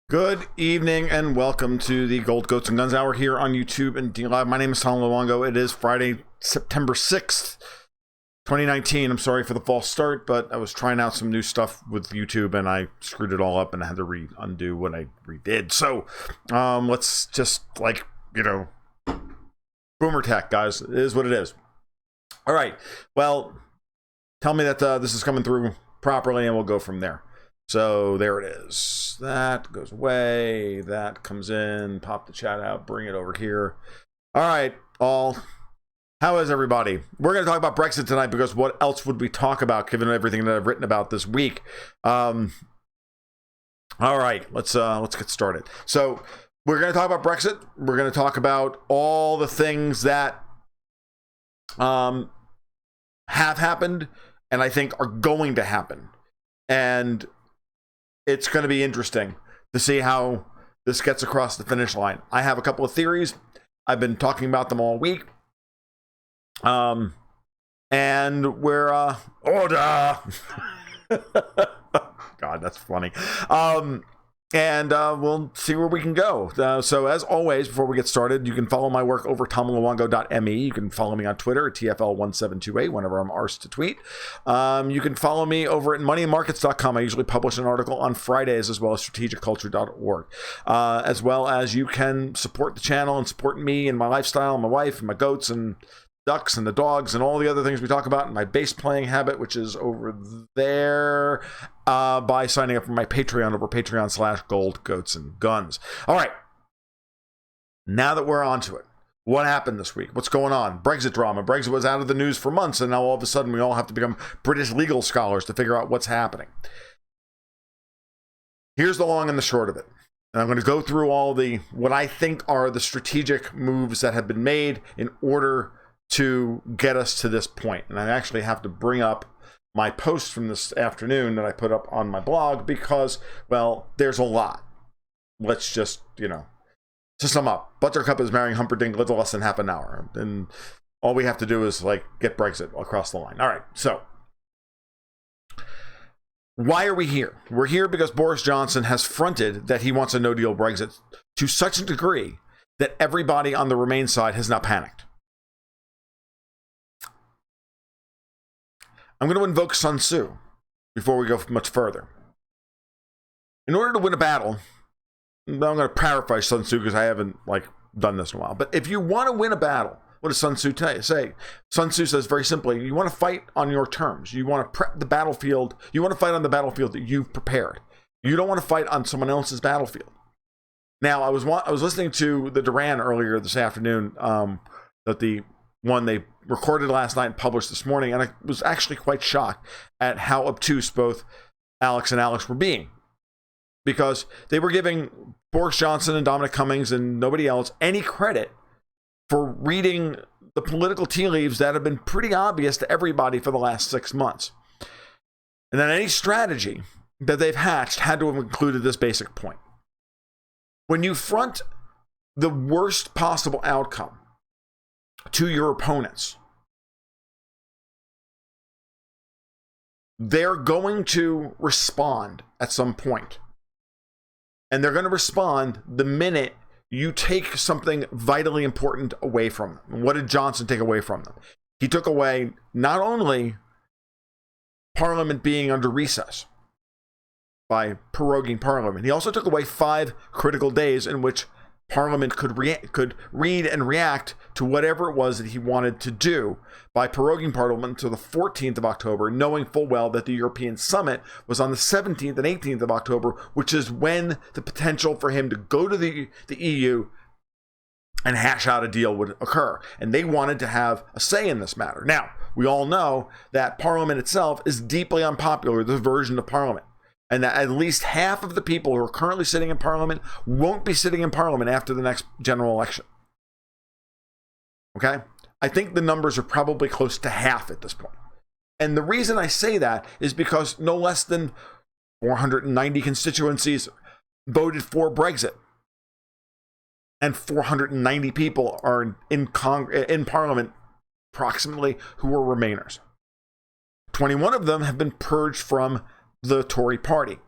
Good evening and welcome to the Gold Goats and Guns Hour here on YouTube and DLive. My name is Tom Luongo. It is Friday, September 6th, 2019. I'm sorry for the false start, but I was trying out some new stuff with YouTube and I screwed it all up and I had to undo what I redid. So let's just boomer tech, guys. It is what it is. All right. Well, tell me that this is coming through properly and we'll go from there. So there it is. That goes away. That comes in. Pop the chat out. Bring it over here. All right, all. How is everybody? We're going to talk about Brexit tonight because what else would we talk about given everything that I've written about this week? All right, let's get started. So we're going to talk about Brexit. We're going to talk about all the things that have happened and I think are going to happen. And it's going to be interesting to see how this gets across the finish line. I have a couple of theories. I've been talking about them all week. And we're, order! God, that's funny. And we'll see where we can go. So as always, before we get started, you can follow my work over tomluongo.me. You can follow me on Twitter at TFL1728 whenever I'm arsed to tweet. You can follow me over at moneyandmarkets.com. I usually publish an article on Fridays as well as strategicculture.org. As well as you can support the channel and support me and my lifestyle and my wife and my goats and ducks and the dogs and all the other things we talk about in my bass playing habit, which is over there, by signing up for my Patreon over patreon.com/goldgoatsandguns. All right. Now that we're on to it, what happened this week? What's going on? Brexit drama. Brexit was out of the news for months, and now all of a sudden we all have to become British legal scholars to figure out what's happening. Here's the long and the short of it. And I'm going to go through all the, what I think are the strategic moves that have been made in order to get us to this point. And I actually have to bring up my post from this afternoon that I put up on my blog because, well, there's a lot. Let's just, to sum up. Buttercup is marrying Humperdinck in little less than half an hour. And all we have to do is, get Brexit across the line. All right, so why are we here? We're here because Boris Johnson has fronted that he wants a no-deal Brexit to such a degree that everybody on the Remain side has now panicked. I'm going to invoke Sun Tzu before we go much further. In order to win a battle, I'm going to paraphrase Sun Tzu because I haven't done this in a while. But if you want to win a battle, what does Sun Tzu say? Sun Tzu says very simply, you want to fight on your terms. You want to prep the battlefield. You want to fight on the battlefield that you've prepared. You don't want to fight on someone else's battlefield. Now, I was listening to the Duran earlier this afternoon, that the one they recorded last night and published this morning, and I was actually quite shocked at how obtuse both Alex and Alex were being, because they were giving Boris Johnson and Dominic Cummings and nobody else any credit for reading the political tea leaves that have been pretty obvious to everybody for the last 6 months. And then any strategy that they've hatched had to have included this basic point. When you front the worst possible outcome to your opponents, they're going to respond at some point. And they're going to respond the minute you take something vitally important away from them. What did Johnson take away from them? He took away not only Parliament being under recess by proroguing Parliament, he also took away 5 critical days in which Parliament could read and react to whatever it was that he wanted to do by proroguing Parliament until the 14th of October, knowing full well that the European Summit was on the 17th and 18th of October, which is when the potential for him to go to the EU and hash out a deal would occur. And they wanted to have a say in this matter. Now, we all know that Parliament itself is deeply unpopular, the version of Parliament. And that at least half of the people who are currently sitting in Parliament won't be sitting in Parliament after the next general election. Okay? I think the numbers are probably close to half at this point. And the reason I say that is because no less than 490 constituencies voted for Brexit. And 490 people are in Parliament, approximately, who are Remainers. 21 of them have been purged from the Tory party.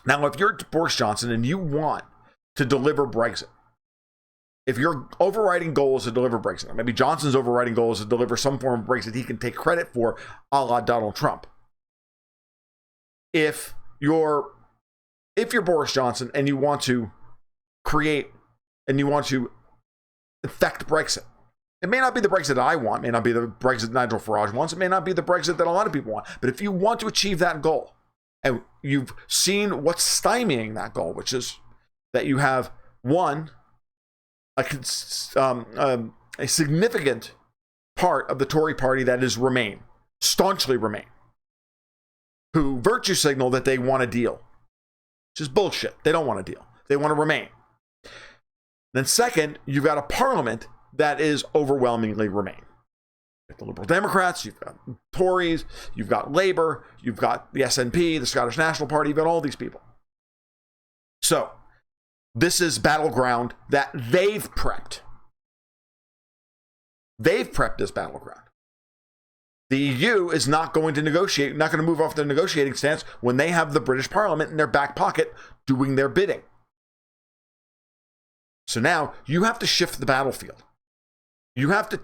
Now, if you're Boris Johnson and you want to deliver Brexit, if your overriding goal is to deliver Brexit, maybe Johnson's overriding goal is to deliver some form of Brexit he can take credit for, a la Donald Trump. If you're Boris Johnson and you want to create and you want to effect Brexit, it may not be the Brexit that I want, it may not be the Brexit Nigel Farage wants, it may not be the Brexit that a lot of people want, but if you want to achieve that goal, and you've seen what's stymieing that goal, which is that you have a significant part of the Tory party that is Remain, staunchly Remain, who virtue signal that they want a deal, which is bullshit. They don't want a deal. They want to Remain. Then second, you've got a parliament that is overwhelmingly Remain. You've got the Liberal Democrats, you've got Tories, you've got Labour, you've got the SNP, the Scottish National Party, you've got all these people. So, this is battleground that they've prepped. They've prepped this battleground. The EU is not going to negotiate, not going to move off their negotiating stance when they have the British Parliament in their back pocket doing their bidding. So now you have to shift the battlefield. You have to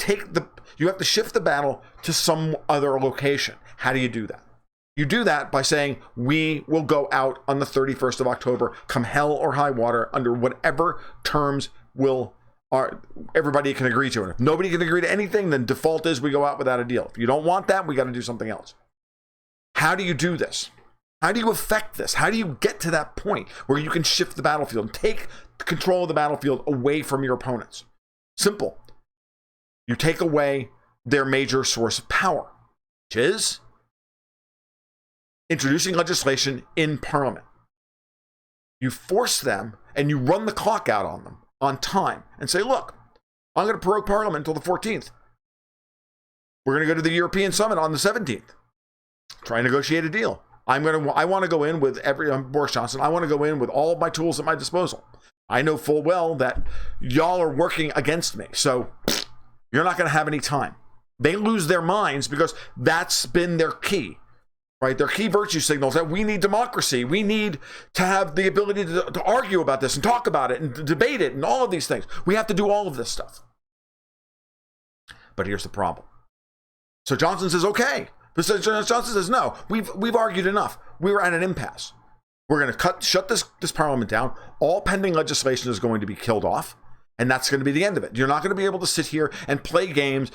shift the battle to some other location. How do you do that? You do that by saying, we will go out on the 31st of October, come hell or high water, under whatever terms everybody can agree to. And if nobody can agree to anything, then default is we go out without a deal. If you don't want that, we got to do something else. How do you do this? How do you affect this? How do you get to that point where you can shift the battlefield and take control of the battlefield away from your opponents? Simple. You take away their major source of power, which is introducing legislation in Parliament. You force them and you run the clock out on them on time and say, look, I'm going to prorogue Parliament until the 14th. We're going to go to the European Summit on the 17th. Try and negotiate a deal. I want to go in with Boris Johnson. I want to go in with all of my tools at my disposal. I know full well that y'all are working against me. So you're not going to have any time. They lose their minds because that's been their key, right? Their key virtue signals that we need democracy. We need to have the ability to argue about this and talk about it and debate it and all of these things. We have to do all of this stuff. But here's the problem. So Johnson says, okay. Johnson says, no, we've argued enough. We were at an impasse. We're going to shut this parliament down. All pending legislation is going to be killed off. And that's going to be the end of it. You're not going to be able to sit here and play games,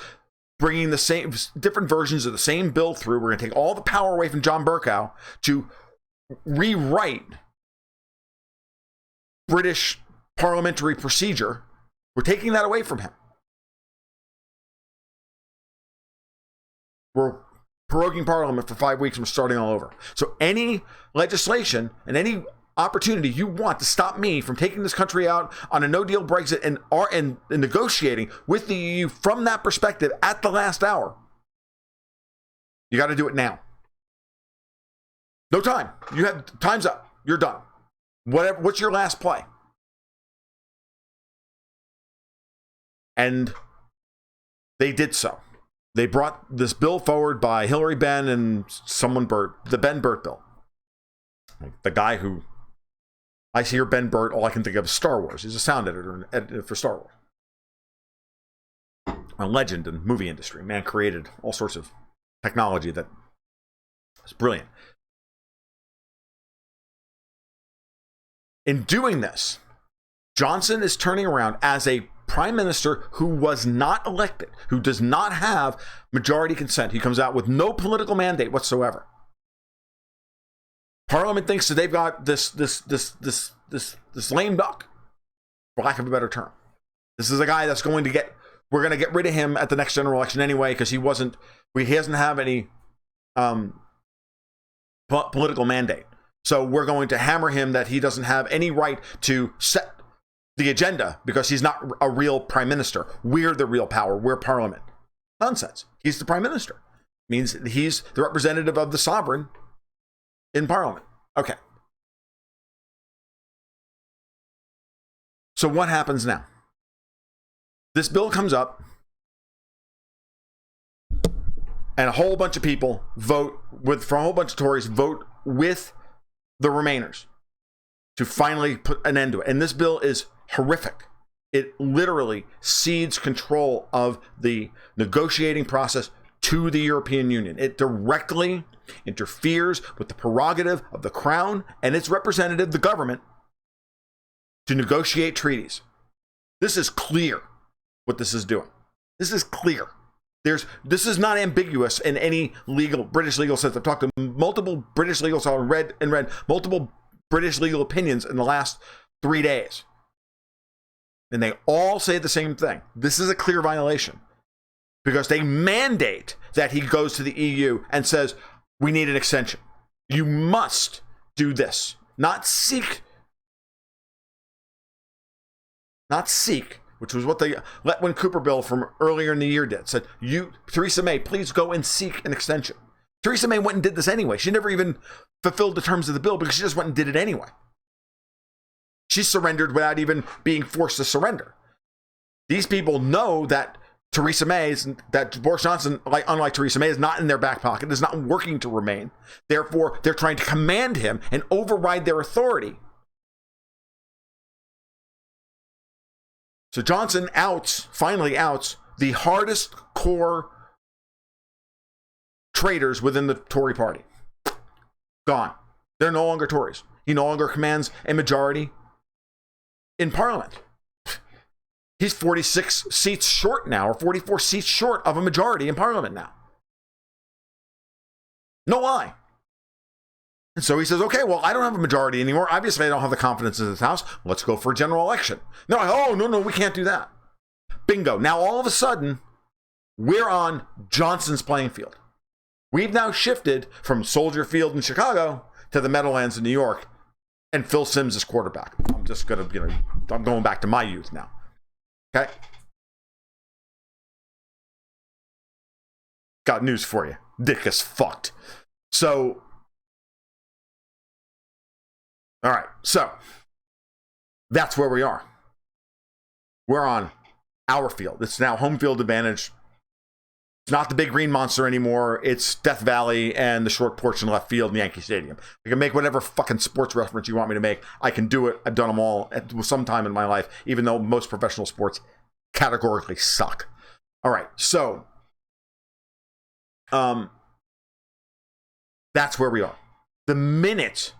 bringing the same different versions of the same bill through. We're going to take all the power away from John Bercow to rewrite British parliamentary procedure. We're taking that away from him. We're proroguing Parliament for 5 weeks and we're starting all over. So any legislation and any opportunity you want to stop me from taking this country out on a no-deal Brexit and negotiating with the EU from that perspective at the last hour, you got to do it now. No time. Time's up. You're done. What's your last play? And they did so. They brought this bill forward by Hillary Benn and the Ben Burt bill. The guy who I hear Ben Burt, all I can think of is Star Wars. He's a sound editor for Star Wars. A legend in the movie industry. Man created all sorts of technology that is brilliant. In doing this, Johnson is turning around as a prime minister who was not elected, who does not have majority consent. He comes out with no political mandate whatsoever. Parliament thinks that they've got this lame duck, for lack of a better term. This is a guy that's we're going to get rid of him at the next general election anyway, because he doesn't have any political mandate. So we're going to hammer him that he doesn't have any right to set the agenda because he's not a real prime minister. We're the real power. We're Parliament. Nonsense. He's the prime minister. Means he's the representative of the sovereign in Parliament. Okay. So what happens now? This bill comes up and a whole bunch of people from a whole bunch of Tories vote with the Remainers. to finally put an end to it. And this bill is horrific. It literally cedes control of the negotiating process to the European Union. It directly interferes with the prerogative of the crown and its representative, the government, to negotiate treaties. This is clear what this is doing. This is clear. This is not ambiguous in any British legal sense. I've talked to multiple British legal scholars and read multiple British legal opinions in the last 3 days. And they all say the same thing. This is a clear violation because they mandate that he goes to the EU and says, we need an extension. You must do this, not seek, which was what the Letwin Cooper bill from earlier in the year did. Said, Theresa May, please go and seek an extension. Theresa May went and did this anyway. She never even fulfilled the terms of the bill because she just went and did it anyway. She surrendered without even being forced to surrender. These people know that that Boris Johnson, unlike Theresa May, is not in their back pocket, is not working to remain. Therefore, they're trying to command him and override their authority. So Johnson finally outs the hardest core traitors within the Tory party. Gone. They're no longer Tories. He no longer commands a majority in Parliament. He's 46 seats short now, or 44 seats short of a majority in Parliament now. No lie. And so he says, okay, well, I don't have a majority anymore. Obviously, I don't have the confidence in this House. Let's go for a general election. No, we can't do that. Bingo. Now, all of a sudden, we're on Johnson's playing field. We've now shifted from Soldier Field in Chicago to the Meadowlands in New York, and Phil Simms is quarterback. I'm just going to, I'm going back to my youth now. Okay? Got news for you. Dick is fucked. So, all right. So, that's where we are. We're on our field. It's now home field advantage. It's not the big green monster anymore. It's Death Valley and the short porch in left field in Yankee Stadium. I can make whatever fucking sports reference you want me to make. I can do it. I've done them all at some time in my life, even though most professional sports categorically suck. All right. So, that's where we are. The minute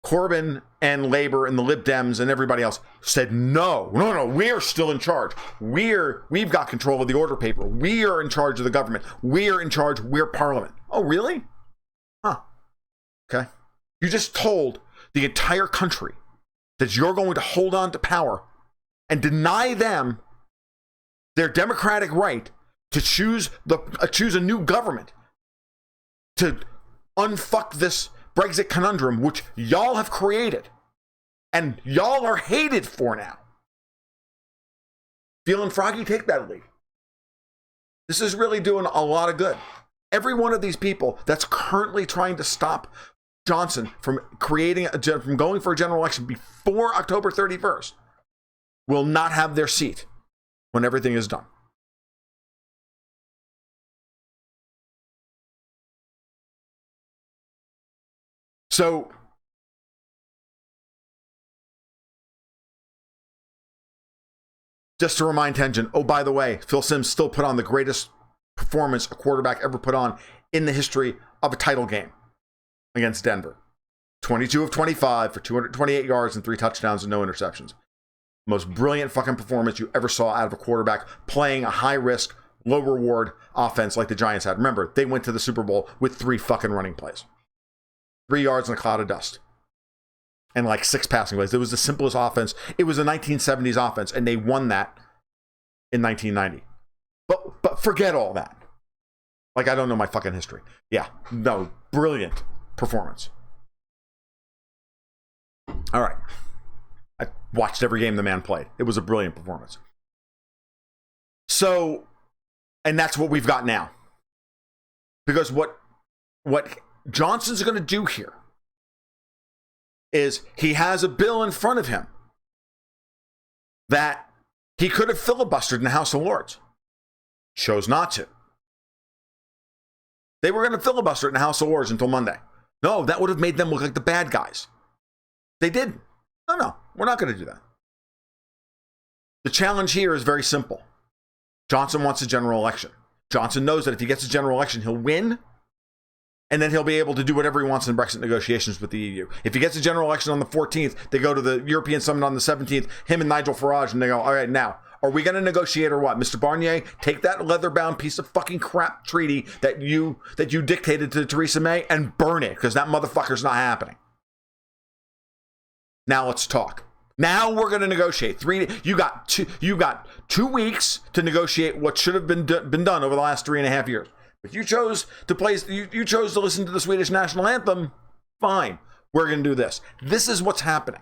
Corbyn and Labour and the Lib Dems and everybody else said, no, we're still in charge. We've got control of the order paper. We are in charge of the government. We're in charge. We're Parliament. Oh, really? Huh. Okay. You just told the entire country that you're going to hold on to power and deny them their democratic right to choose a new government to unfuck this Brexit conundrum, which y'all have created and y'all are hated for now. Feeling froggy? Take that lead. This is really doing a lot of good. Every one of these people that's currently trying to stop Johnson from from going for a general election before October 31st will not have their seat when everything is done. So, just to remind Tenjin, oh, by the way, Phil Simms still put on the greatest performance a quarterback ever put on in the history of a title game against Denver. 22 of 25 for 228 yards and 3 touchdowns and no interceptions. Most brilliant fucking performance you ever saw out of a quarterback playing a high-risk, low-reward offense like the Giants had. Remember, they went to the Super Bowl with 3 fucking running plays. 3 yards in a cloud of dust. And like 6 passing plays. It was the simplest offense. It was a 1970s offense, and they won that in 1990. But forget all that. Like, I don't know my fucking history. Yeah, no, brilliant performance. All right. I watched every game the man played. It was a brilliant performance. So, and that's what we've got now. Because what Johnson's going to do here is he has a bill in front of him that he could have filibustered in the House of Lords. Chose not to. They were going to filibuster it in the House of Lords until Monday. No, that would have made them look like the bad guys. They didn't. No, we're not going to do that. The challenge here is very simple. Johnson wants a general election. Johnson knows that if he gets a general election, he'll win, and then he'll be able to do whatever he wants in Brexit negotiations with the EU. If he gets a general election on the 14th, they go to the European Summit on the 17th, him and Nigel Farage, and they go, all right, now, are we going to negotiate or what? Mr. Barnier, take that leather-bound piece of fucking crap treaty that you dictated to Theresa May and burn it, because that motherfucker's not happening. Now let's talk. Now we're going to negotiate. You got 2 weeks to negotiate what should have been done over the last 3.5 years. If you chose to listen to the Swedish national anthem, fine. We're going to do this. This is what's happening.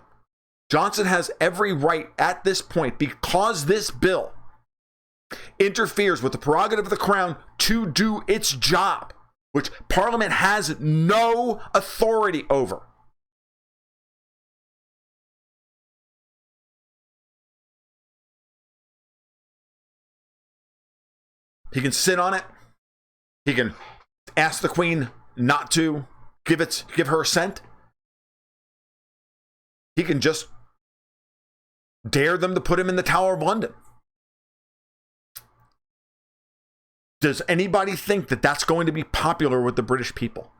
Johnson has every right at this point, because this bill interferes with the prerogative of the crown to do its job, which Parliament has no authority over. He can sit on it. He can ask the Queen not to give her assent. He can just dare them to put him in the Tower of London. Does anybody think that that's going to be popular with the British people?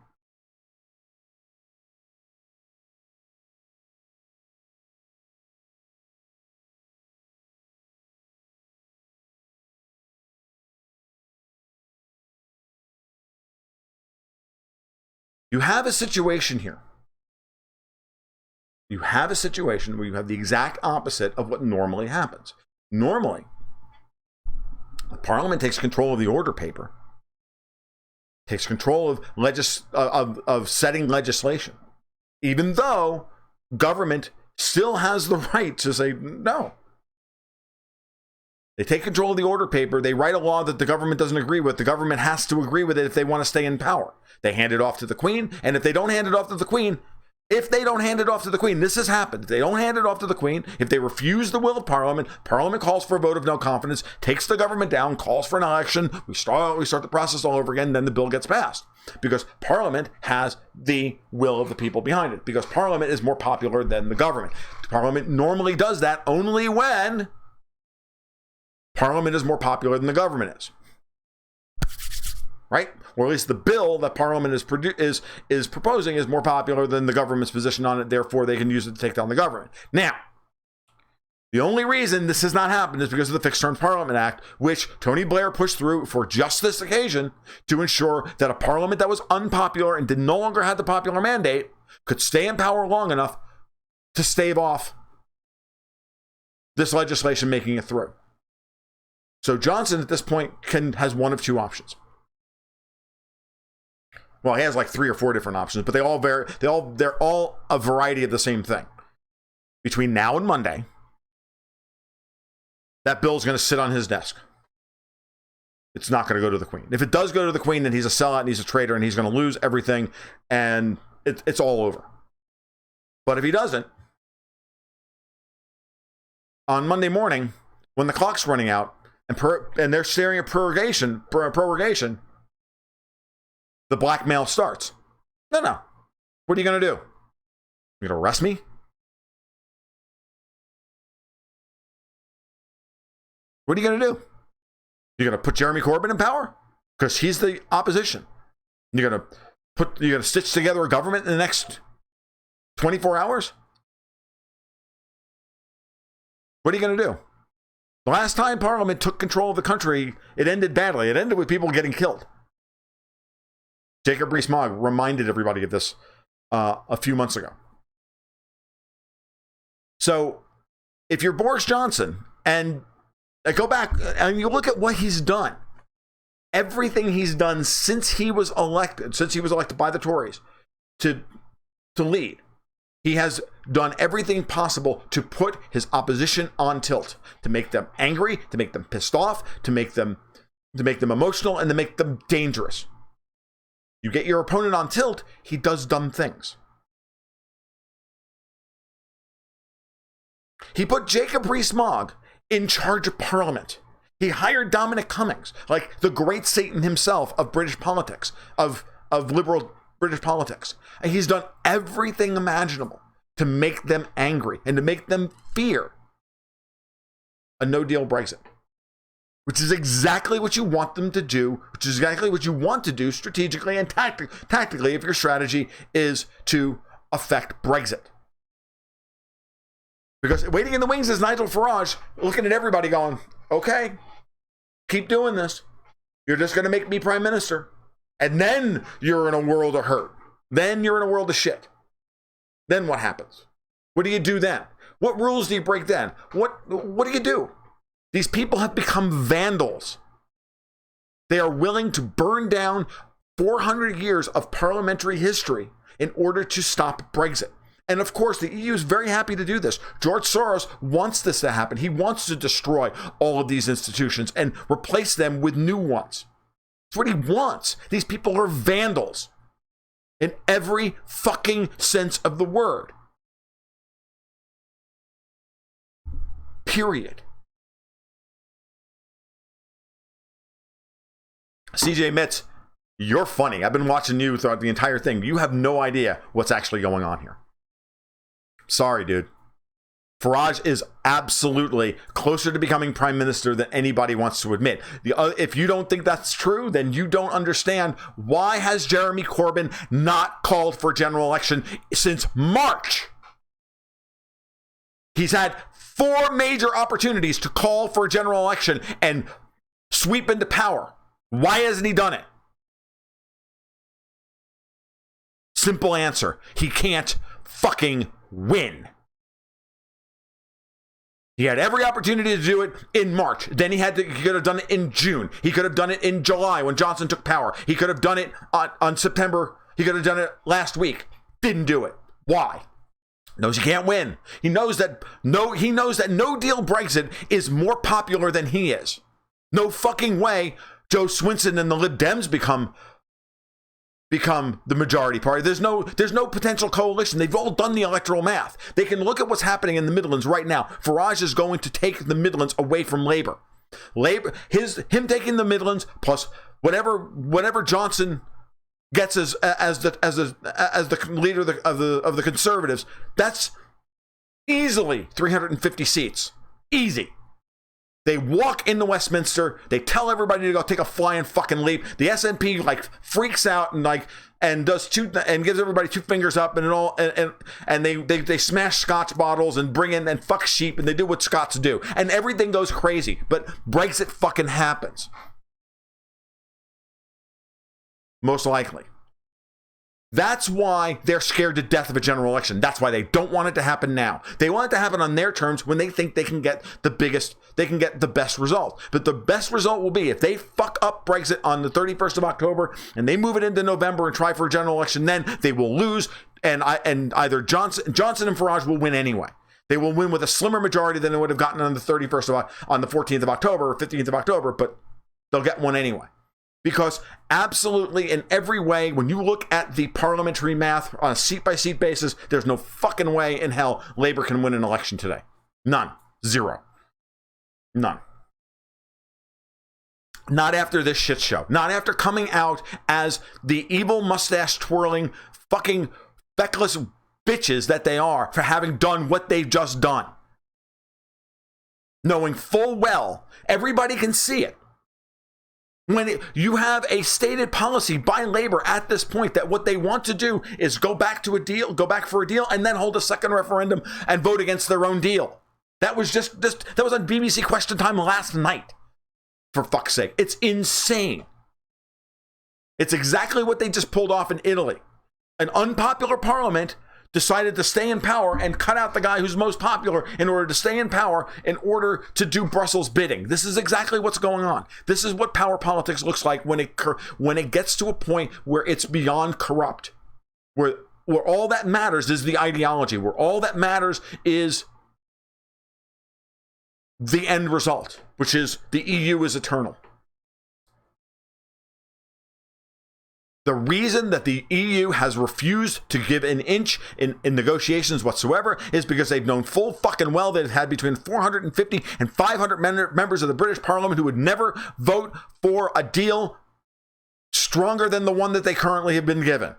You have a situation here. You have a situation where you have the exact opposite of what normally happens. Normally, the Parliament takes control of the order paper, takes control of setting legislation, even though government still has the right to say no. They take control of the order paper. They write a law that the government doesn't agree with. The government has to agree with it if they want to stay in power. They hand it off to the Queen. And if they don't hand it off to the Queen, this has happened. If they don't hand it off to the Queen, if they refuse the will of Parliament, Parliament calls for a vote of no confidence, takes the government down, calls for an election, we start the process all over again, then the bill gets passed. Because Parliament has the will of the people behind it. Because Parliament is more popular than the government. Parliament normally does that only when Parliament is more popular than the government is. Right? Or at least the bill that Parliament is proposing is more popular than the government's position on it, therefore they can use it to take down the government. Now, the only reason this has not happened is because of the Fixed Term Parliament Act, which Tony Blair pushed through for just this occasion to ensure that a parliament that was unpopular and no longer had the popular mandate could stay in power long enough to stave off this legislation making it through. So Johnson at this point has one of two options. Well, he has like 3 or 4 different options, but they're all a variety of the same thing. Between now and Monday, that bill's going to sit on his desk. It's not going to go to the Queen. If it does go to the Queen, then he's a sellout and he's a traitor and he's going to lose everything and it's all over. But if he doesn't, on Monday morning, when the clock's running out and they're staring at prorogation, the blackmail starts. No. What are you going to do? You're going to arrest me? What are you going to do? You're going to put Jeremy Corbyn in power? Because he's the opposition. You're going to stitch together a government in the next 24 hours? What are you going to do? The last time Parliament took control of the country, it ended badly. It ended with people getting killed. Jacob Rees-Mogg reminded everybody of this a few months ago. So, if you're Boris Johnson and go back and you look at what he's done, everything he's done since he was elected by the Tories to lead, he has done everything possible to put his opposition on tilt, to make them angry, to make them pissed off, to make them emotional, and to make them dangerous. You get your opponent on tilt, he does dumb things. He put Jacob Rees-Mogg in charge of Parliament. He hired Dominic Cummings, like the great Satan himself of British politics, of liberal British politics. And he's done everything imaginable to make them angry and to make them fear a no-deal Brexit, which is exactly what you want them to do, which is exactly what you want to do strategically and tactically if your strategy is to affect Brexit. Because waiting in the wings is Nigel Farage looking at everybody going, okay, keep doing this. You're just going to make me prime minister. And then you're in a world of hurt. Then you're in a world of shit. Then what happens? What do you do then? What rules do you break then? What do you do? These people have become vandals. They are willing to burn down 400 years of parliamentary history in order to stop Brexit. And of course, the EU is very happy to do this. George Soros wants this to happen. He wants to destroy all of these institutions and replace them with new ones. That's what he wants. These people are vandals in every fucking sense of the word. Period. CJ Mitz, you're funny. I've been watching you throughout the entire thing. You have no idea what's actually going on here. Sorry, dude. Farage is absolutely closer to becoming prime minister than anybody wants to admit. If you don't think that's true, then you don't understand why has Jeremy Corbyn not called for a general election since March. He's had 4 major opportunities to call for a general election and sweep into power. Why hasn't he done it? Simple answer. He can't fucking win. He had every opportunity to do it in March. Then he could have done it in June. He could have done it in July when Johnson took power. He could have done it on September. He could have done it last week. Didn't do it. Why? Knows he can't win. He knows that no deal Brexit is more popular than he is. No fucking way Joe Swinson and the Lib Dems become the majority party. There's no potential coalition. They've all done the electoral math. They can look at what's happening in the Midlands right now. Farage is going to take the Midlands away from Labour. Him taking the Midlands plus whatever Johnson gets as the leader of the Conservatives, that's easily 350 seats. Easy. They walk into Westminster. They tell everybody to go take a flying fucking leap. The SNP freaks out and does and gives everybody 2 fingers up and they smash Scotch bottles and bring in and fuck sheep and they do what Scots do and everything goes crazy. But Brexit fucking happens. Most likely. That's why they're scared to death of a general election. That's why they don't want it to happen now. They want it to happen on their terms when they think they can get the best result. But the best result will be if they fuck up Brexit on the 31st of October and they move it into November and try for a general election, then they will lose and either Johnson and Farage will win anyway. They will win with a slimmer majority than they would have gotten on the 14th of October or 15th of October, but they'll get one anyway. Because absolutely in every way, when you look at the parliamentary math on a seat-by-seat basis, there's no fucking way in hell Labour can win an election today. None. Zero. None. Not after this shit show. Not after coming out as the evil mustache-twirling fucking feckless bitches that they are for having done what they've just done. Knowing full well, everybody can see it. When you have a stated policy by Labour at this point that what they want to do is go back for a deal, and then hold a second referendum and vote against their own deal. That was that was on BBC Question Time last night. For fuck's sake. It's insane. It's exactly what they just pulled off in Italy. An unpopular parliament decided to stay in power and cut out the guy who's most popular in order to stay in power in order to do Brussels bidding. This is exactly what's going on. This is what power politics looks like when it gets to a point where it's beyond corrupt, where all that matters is the ideology, where all that matters is the end result, which is the EU is eternal. The reason that the EU has refused to give an inch in negotiations whatsoever is because they've known full fucking well that it had between 450 and 500 members of the British Parliament who would never vote for a deal stronger than the one that they currently have been given.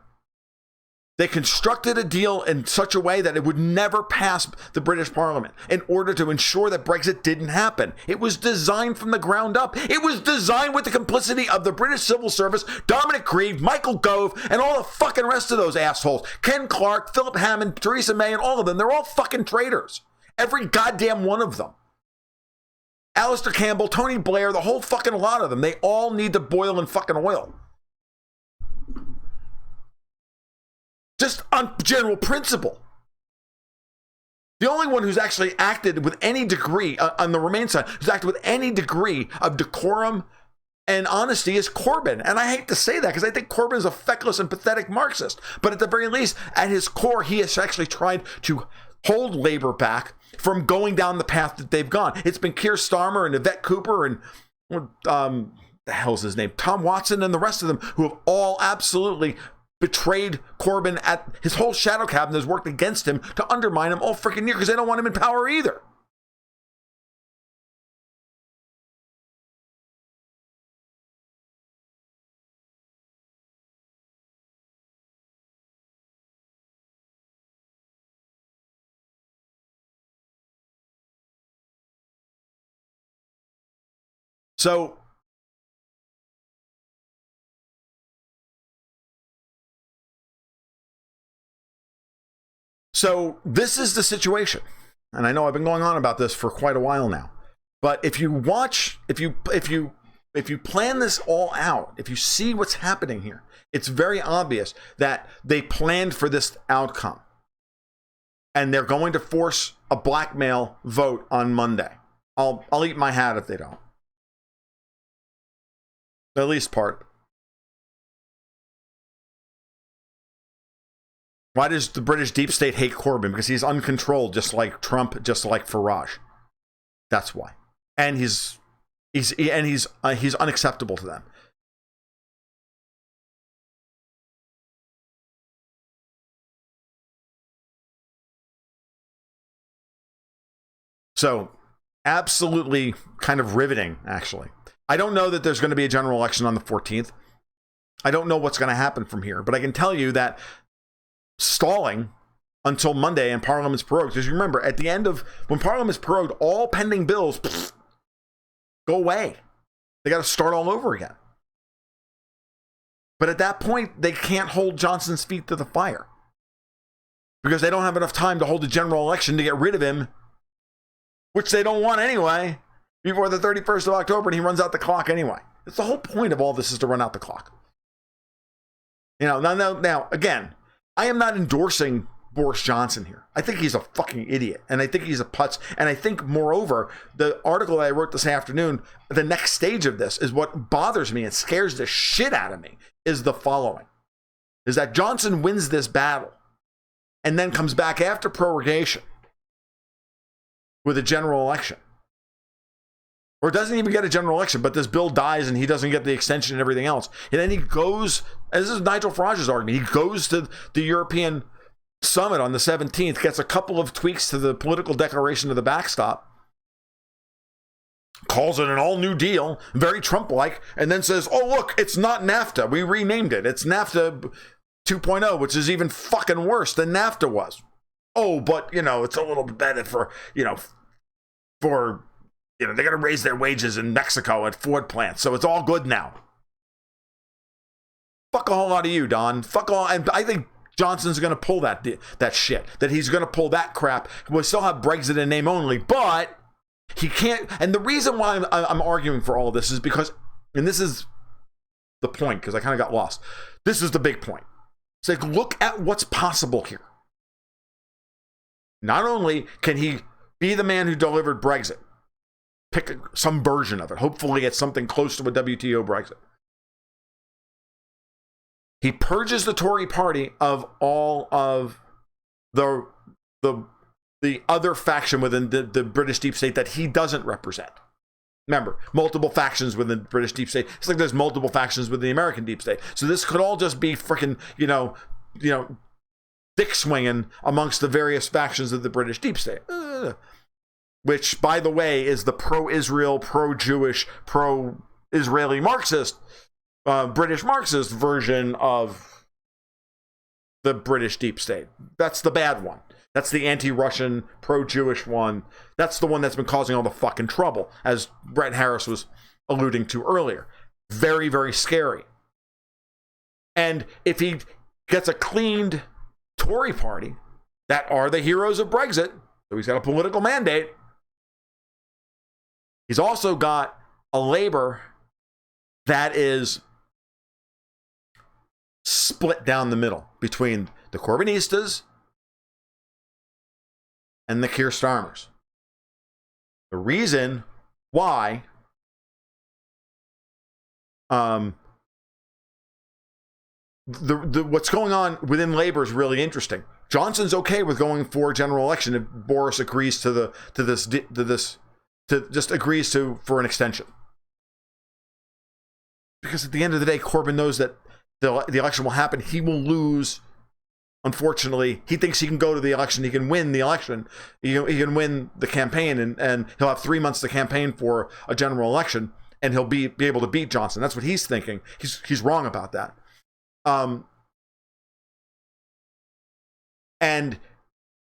They constructed a deal in such a way that it would never pass the British Parliament in order to ensure that Brexit didn't happen. It was designed from the ground up. It was designed with the complicity of the British Civil Service, Dominic Grieve, Michael Gove, and all the fucking rest of those assholes. Ken Clark, Philip Hammond, Theresa May, and all of them. They're all fucking traitors. Every goddamn one of them. Alistair Campbell, Tony Blair, the whole fucking lot of them. They all need to boil in fucking oil. Just on general principle. The only one who's actually acted with any degree, on the Remain side, who's acted with any degree of decorum and honesty is Corbyn. And I hate to say that because I think Corbyn is a feckless and pathetic Marxist. But at the very least, at his core, he has actually tried to hold Labour back from going down the path that they've gone. It's been Keir Starmer and Yvette Cooper and the hell's his name? Tom Watson and the rest of them who have all absolutely betrayed Corbyn. At his whole shadow cabinet has worked against him to undermine him all freaking year because they don't want him in power either. So this is the situation. And I know I've been going on about this for quite a while now. But if you watch, if you plan this all out, if you see what's happening here, it's very obvious that they planned for this outcome. And they're going to force a blackmail vote on Monday. I'll eat my hat if they don't. At least part. Why does the British deep state hate Corbyn? Because he's uncontrolled, just like Trump, just like Farage. That's why. And he's unacceptable to them. So, absolutely kind of riveting, actually. I don't know that there's going to be a general election on the 14th. I don't know what's going to happen from here, but I can tell you that stalling until Monday and Parliament's prorogued. Because you remember, at the end of when Parliament's prorogued, all pending bills go away. They got to start all over again. But at that point, they can't hold Johnson's feet to the fire because they don't have enough time to hold a general election to get rid of him, which they don't want anyway, before the 31st of October, and he runs out the clock anyway. It's the whole point of all this is to run out the clock. You know, now, again, I am not endorsing Boris Johnson here. I think he's a fucking idiot, and I think he's a putz, and I think, moreover, the article that I wrote this afternoon, the next stage of this is what bothers me and scares the shit out of me, is the following. Is that Johnson wins this battle, and then comes back after prorogation with a general election. Or doesn't even get a general election, but this bill dies and he doesn't get the extension and everything else. And then he goes, as this is Nigel Farage's argument, he goes to the European summit on the 17th, gets a couple of tweaks to the political declaration of the backstop, calls it an all-new deal, very Trump-like, and then says, oh, look, it's not NAFTA. We renamed it. It's NAFTA 2.0, which is even fucking worse than NAFTA was. Oh, but, it's a little bit better for they got to raise their wages in Mexico at Ford plants, so it's all good now. Fuck a whole lot of you, Don. Fuck all. And I think Johnson's going to pull that shit. That he's going to pull that crap. We'll still have Brexit in name only, but he can't. And the reason why I'm arguing for all of this is because, and this is the point, because I kind of got lost. This is the big point. It's like, look at what's possible here. Not only can he be the man who delivered Brexit, pick some version of it. Hopefully it's something close to a WTO Brexit. He purges the Tory party of all of the other faction within the British deep state that he doesn't represent. Remember, multiple factions within the British deep state. It's like there's multiple factions within the American deep state. So this could all just be freaking, dick swinging amongst the various factions of the British deep state. Which, by the way, is the pro-Israel, pro-Jewish, pro-Israeli Marxist, British Marxist version of the British deep state. That's the bad one. That's the anti-Russian, pro-Jewish one. That's the one that's been causing all the fucking trouble, as Brett Harris was alluding to earlier. Very, very scary. And if he gets a cleaned Tory party that are the heroes of Brexit, so he's got a political mandate, he's also got a Labour that is split down the middle between the Corbynistas and the Keir Starmers. The reason why what's going on within Labour is really interesting. Johnson's okay with going for a general election if Boris agrees to for an extension. Because at the end of the day, Corbyn knows that the election will happen. He will lose. Unfortunately, he thinks he can go to the election. He can win the election. He can win the campaign, and he'll have 3 months to campaign for a general election, and he'll be able to beat Johnson. That's what he's thinking. He's wrong about that. And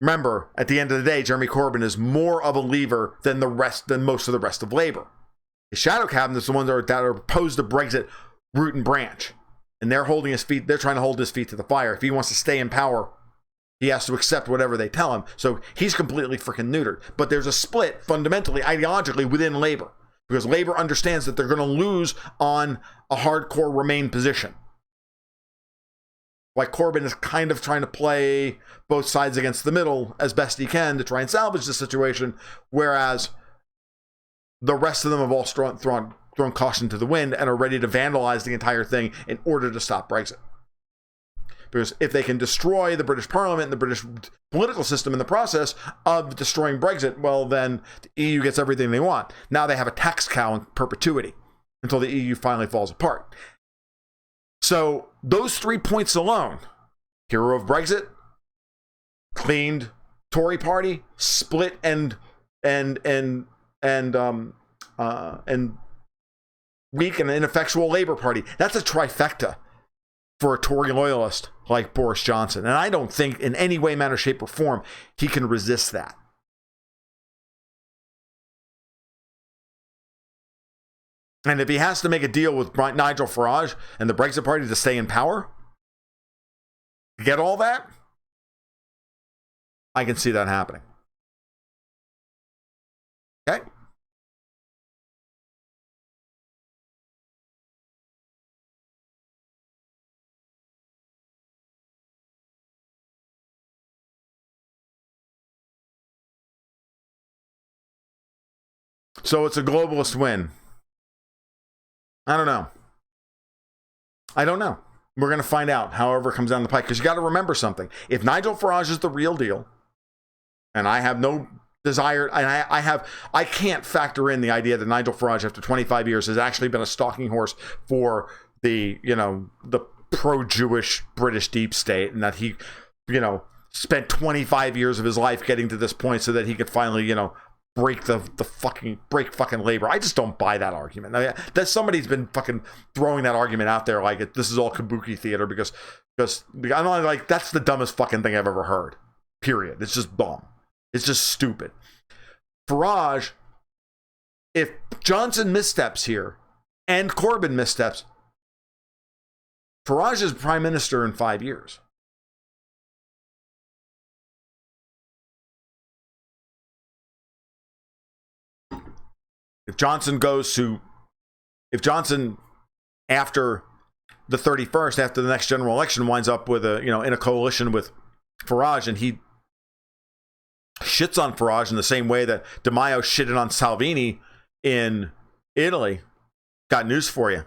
remember, at the end of the day, Jeremy Corbyn is more of a leaver than most of the rest of Labour. His shadow cabinet is the ones that are opposed to Brexit root and branch. And they're holding his feet, they're trying to hold his feet to the fire. If he wants to stay in power, he has to accept whatever they tell him. So he's completely freaking neutered. But there's a split fundamentally, ideologically within Labour. Because Labour understands that they're going to lose on a hardcore Remain position. Like Corbyn is kind of trying to play both sides against the middle as best he can to try and salvage the situation. Whereas the rest of them have all thrown caution to the wind and are ready to vandalize the entire thing in order to stop Brexit. Because if they can destroy the British Parliament and the British political system in the process of destroying Brexit, well, then the EU gets everything they want. Now they have a tax cow in perpetuity until the EU finally falls apart. So those 3 points alone, hero of Brexit, cleaned Tory party, split and weak and ineffectual Labour Party. That's a trifecta for a Tory loyalist like Boris Johnson. And I don't think in any way, manner, shape, or form he can resist that. And if he has to make a deal with Nigel Farage and the Brexit Party to stay in power, get all that, I can see that happening. Okay? So it's a globalist win. I don't know. We're going to find out however it comes down the pike. Because you got to remember something. If Nigel Farage is the real deal, and I have no desire, and I can't factor in the idea that Nigel Farage, after 25 years, has actually been a stalking horse for the pro-Jewish British deep state, and that he, spent 25 years of his life getting to this point so that he could finally, break fucking Labour. I just don't buy that argument. That somebody's been fucking throwing that argument out there like this is all kabuki theater because I'm like, that's the dumbest fucking thing I've ever heard. Period. It's just dumb. It's just stupid. Farage, if Johnson missteps here and Corbyn missteps, Farage is prime minister in 5 years. If Johnson after the 31st, after the next general election, winds up with in a coalition with Farage, and he shits on Farage in the same way that Di Maio shitted on Salvini in Italy, got news for you.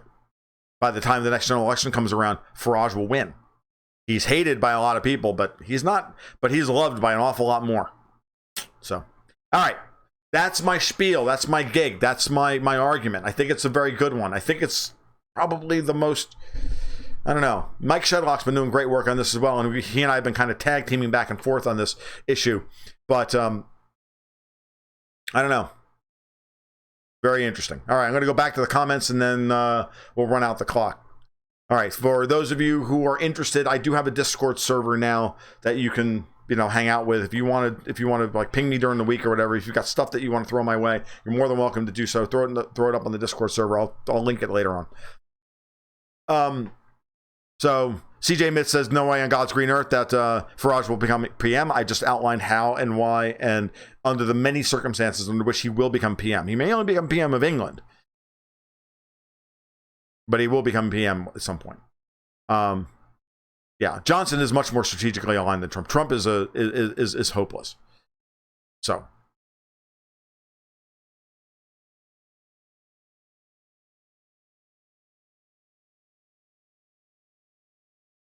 By the time the next general election comes around, Farage will win. He's hated by a lot of people, but he's loved by an awful lot more. So, all right. That's my spiel. That's my gig. That's my argument. I think it's a very good one. I think it's probably the most, I don't know. Mike Shedlock's been doing great work on this as well, and he and I have been kind of tag teaming back and forth on this issue. But I don't know. Very interesting. All right, I'm going to go back to the comments, and then we'll run out the clock. All right, for those of you who are interested, I do have a Discord server now that you can, hang out with. If you want to like ping me during the week or whatever, if you've got stuff that you want to throw my way, you're more than welcome to do so. Throw it up on the Discord server. I'll link it later on. So CJ Mitt says, no way on God's green earth that Farage will become PM. I just outlined how and why, and under the many circumstances under which he will become PM. He may only become PM of England, but he will become PM at some point. Yeah, Johnson is much more strategically aligned than Trump. Trump is hopeless. So.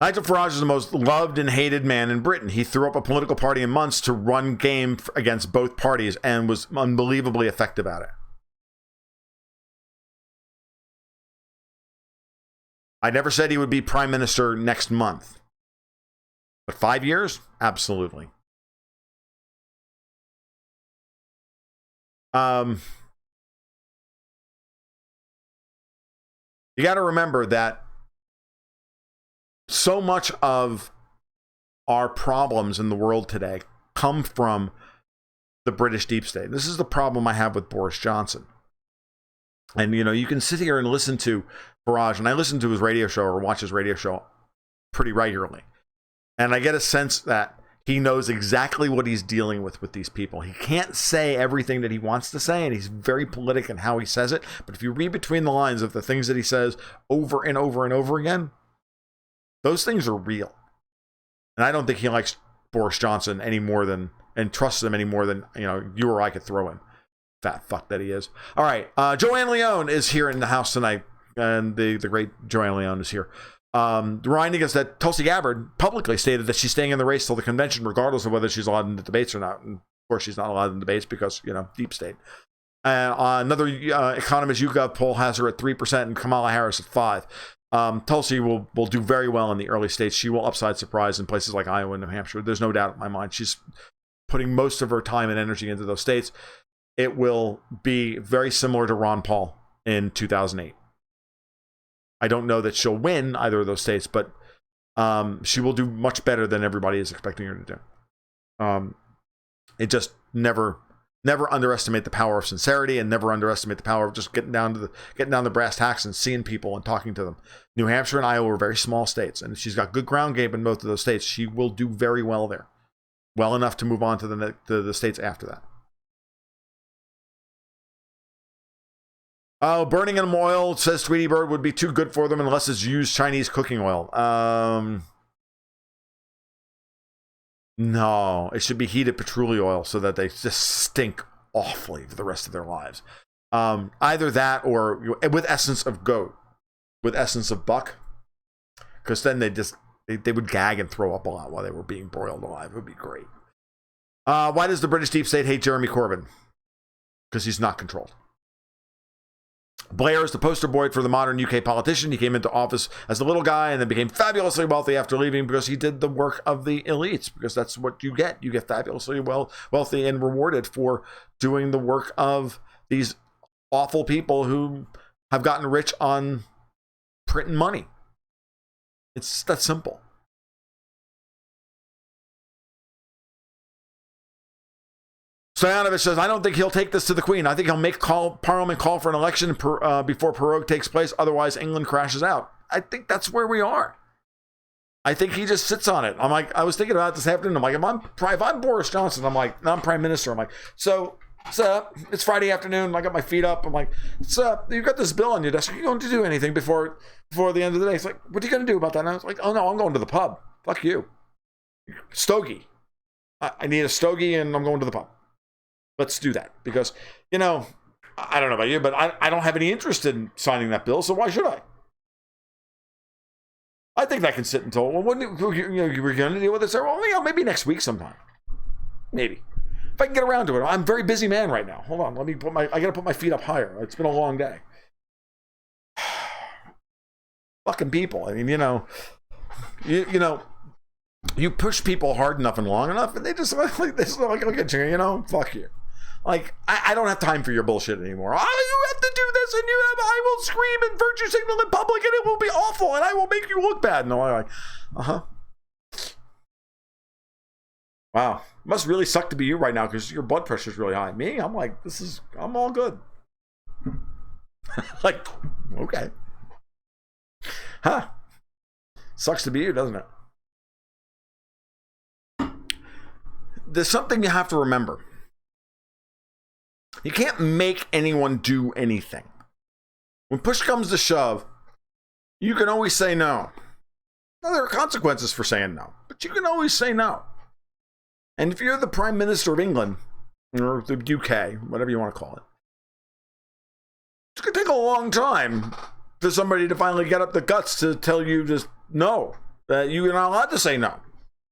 Nigel Farage is the most loved and hated man in Britain. He threw up a political party in months to run game against both parties and was unbelievably effective at it. I never said he would be prime minister next month. But 5 years? Absolutely. You got to remember that so much of our problems in the world today come from the British deep state. This is the problem I have with Boris Johnson. And, you can sit here and listen to Farage, and I listen to his radio show or watch his radio show pretty regularly. And I get a sense that he knows exactly what he's dealing with these people. He can't say everything that he wants to say, and he's very politic in how he says it. But if you read between the lines of the things that he says over and over and over again, those things are real. And I don't think he likes Boris Johnson any more than, and trusts him any more than, you or I could throw him. Fat fuck that he is. All right. Joanne Leone is here in the house tonight. And the great Joanne Leone is here. Reminding us that Tulsi Gabbard publicly stated that she's staying in the race till the convention, regardless of whether she's allowed in the debates or not. And of course, she's not allowed in debates because, deep state. And another Economist YouGov poll has her at 3% and Kamala Harris at 5%. Tulsi will do very well in the early states. She will upside surprise in places like Iowa and New Hampshire. There's no doubt in my mind. She's putting most of her time and energy into those states. It will be very similar to Ron Paul in 2008. I don't know that she'll win either of those states, but she will do much better than everybody is expecting her to do. It just never underestimate the power of sincerity, and never underestimate the power of just getting down to brass tacks and seeing people and talking to them. New Hampshire and Iowa are very small states, and if she's got good ground game in both of those states, she will do very well there, well enough to move on to the states after that. Oh, burning in oil, says Tweety Bird, would be too good for them unless it's used Chinese cooking oil. No, it should be heated petroleum oil so that they just stink awfully for the rest of their lives. Either that or with essence of goat, with essence of buck, because then they would gag and throw up a lot while they were being broiled alive. It would be great. Why does the British deep state hate Jeremy Corbyn? Because he's not controlled. Blair is the poster boy for the modern UK politician. He came into office as a little guy and then became fabulously wealthy after leaving because he did the work of the elites, because that's what you get. You get fabulously wealthy and rewarded for doing the work of these awful people who have gotten rich on printing money. It's that simple. Stoyanovich says, I don't think he'll take this to the Queen. I think he'll make Parliament call for an election before Prorogue takes place. Otherwise, England crashes out. I think that's where we are. I think he just sits on it. I was thinking about it this afternoon. I'm like, if I'm Boris Johnson, I'm Prime Minister. I'm like, so it's Friday afternoon. I got my feet up. I'm like, you've got this bill on your desk. Are you going to do anything before the end of the day? It's like, what are you going to do about that? And I was like, oh no, I'm going to the pub. Fuck you. Stogie. I need a stogie and I'm going to the pub. Let's do that, because, I don't know about you, but I don't have any interest in signing that bill, so why should I? I think that can sit until, well, when we're going to deal with this? Well, maybe next week sometime. Maybe. If I can get around to it. I'm a very busy man right now. Hold on, I got to put my feet up higher. It's been a long day. Fucking people. I mean, you push people hard enough and long enough, and they just like, look at you, fuck you. Like, I don't have time for your bullshit anymore. Oh, you have to do this, and I will scream and virtue signal in public, and it will be awful, and I will make you look bad. And I'm like, wow, must really suck to be you right now because your blood pressure is really high. Me, I'm like, I'm all good. Like, okay. Huh. Sucks to be you, doesn't it? There's something you have to remember. You can't make anyone do anything. When push comes to shove, you can always say no. Now, there are consequences for saying no, but you can always say no. And if you're the Prime Minister of England, or the UK, whatever you want to call it, it's going to take a long time for somebody to finally get up the guts to tell you just no, that you're not allowed to say no.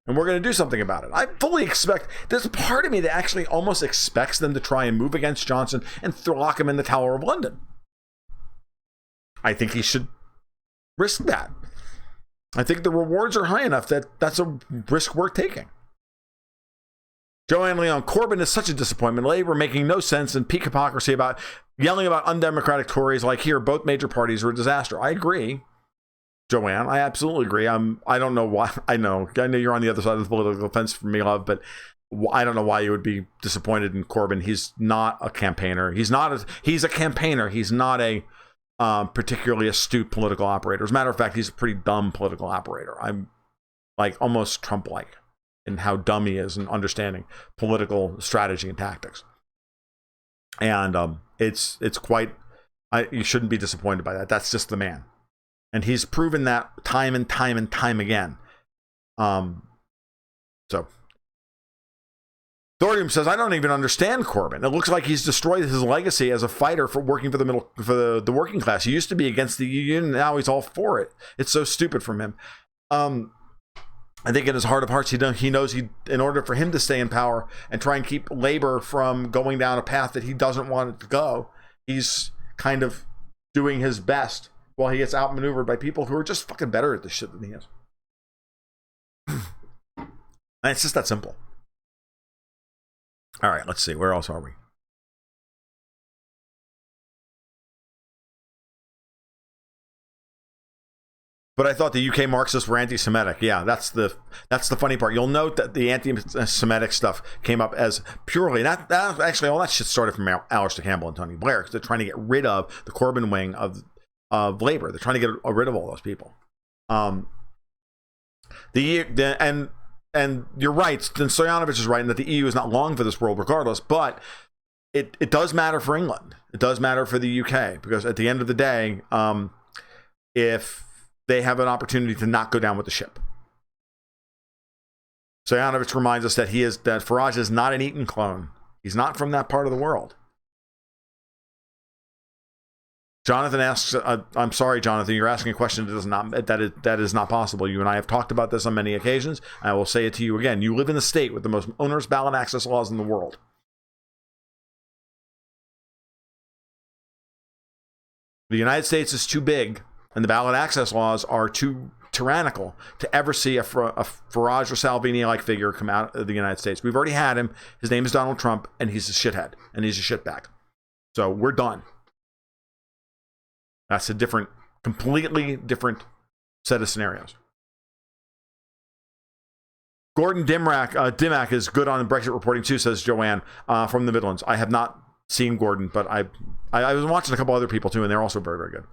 And we're going to do something about it. I fully expect, there's a part of me that actually almost expects them to try and move against Johnson and lock him in the Tower of London. I think he should risk that. I think the rewards are high enough that that's a risk worth taking. Joanne Leon, Corbyn is such a disappointment. Labour making no sense and peak hypocrisy about yelling about undemocratic Tories like here, both major parties are a disaster. I agree, Joanne. I absolutely agree. I don't know why. I know you're on the other side of the political fence for me, love, but I don't know why you would be disappointed in Corbyn. He's not a campaigner. He's a campaigner. He's not a particularly astute political operator. As a matter of fact, he's a pretty dumb political operator. I'm like almost Trump-like in how dumb he is in understanding political strategy and tactics. And it's quite, you shouldn't be disappointed by that. That's just the man. And he's proven that time and time and time again. So Thorium says, I don't even understand Corbyn. It looks like he's destroyed his legacy as a fighter for working for the working class. He used to be against the union, and now he's all for it. It's so stupid from him. I think in his heart of hearts, he knows in order for him to stay in power and try and keep Labour from going down a path that he doesn't want it to go, he's kind of doing his best while he gets outmaneuvered by people who are just fucking better at this shit than he is. And it's just that simple. All right, let's see. Where else are we? But I thought the UK Marxists were anti-Semitic. Yeah, that's the funny part. You'll note that the anti-Semitic stuff came up as purely, that actually all that shit started from Alistair Campbell and Tony Blair, because they're trying to get rid of the Corbyn wing of Labour. They're trying to get rid of all those people. And you're right, and Stoyanovich is right in that the EU is not long for this world regardless, but it does matter for England. It does matter for the UK, because at the end of the day, if they have an opportunity to not go down with the ship. Stoyanovich reminds us that that Farage is not an Eton clone. He's not from that part of the world. Jonathan asks, I'm sorry, Jonathan, you're asking a question that is not possible. You and I have talked about this on many occasions. I will say it to you again. You live in a state with the most onerous ballot access laws in the world. The United States is too big, and the ballot access laws are too tyrannical to ever see a Farage or Salvini-like figure come out of the United States. We've already had him. His name is Donald Trump, and he's a shithead, and he's a shitbag. So we're done. That's a completely different set of scenarios. Gordon Dimmack is good on Brexit reporting too, says Joanne from the Midlands. I have not seen Gordon, but I was watching a couple other people too, and they're also very, very good.